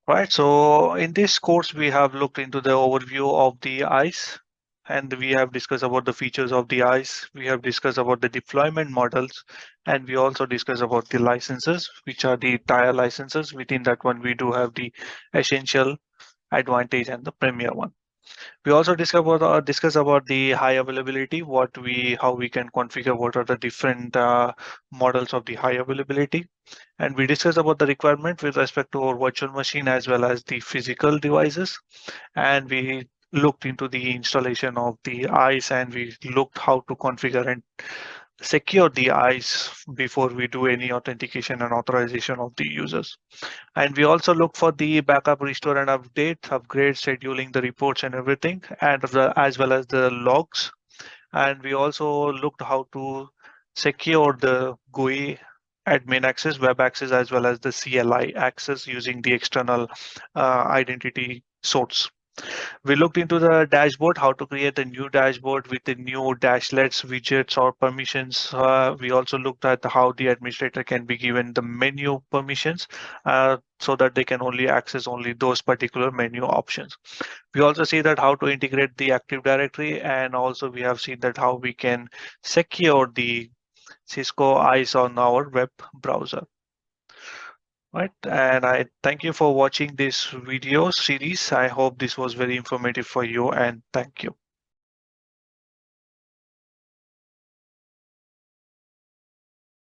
Right, so in this course, we have looked into the overview of the ICE, and we have discussed about the features of the ICE. We have discussed about the deployment models, and we also discussed about the licenses, which are the tier licenses. Within that one, we do have the essential, advantage, and the premier one. We also discuss about the high availability, how we can configure what are the different models of the high availability, and we discuss about the requirement with respect to our virtual machine as well as the physical devices, and we looked into the installation of the ICE, and we looked how to configure and secure the ICE before we do any authentication and authorization of the users. And we also look for the backup, restore, and upgrade, scheduling the reports and everything, and as well as the logs. And we also looked how to secure the GUI admin access, web access, as well as the CLI access using the external identity source. We looked into the dashboard, how to create a new dashboard with the new dashlets, widgets, or permissions. We also looked at how the administrator can be given the menu permissions so that they can only access only those particular menu options. We also see that how to integrate the Active Directory, and also we have seen that how we can secure the Cisco ICE on our web browser. Right, and I thank you for watching this video series. I hope this was very informative for you, and thank you.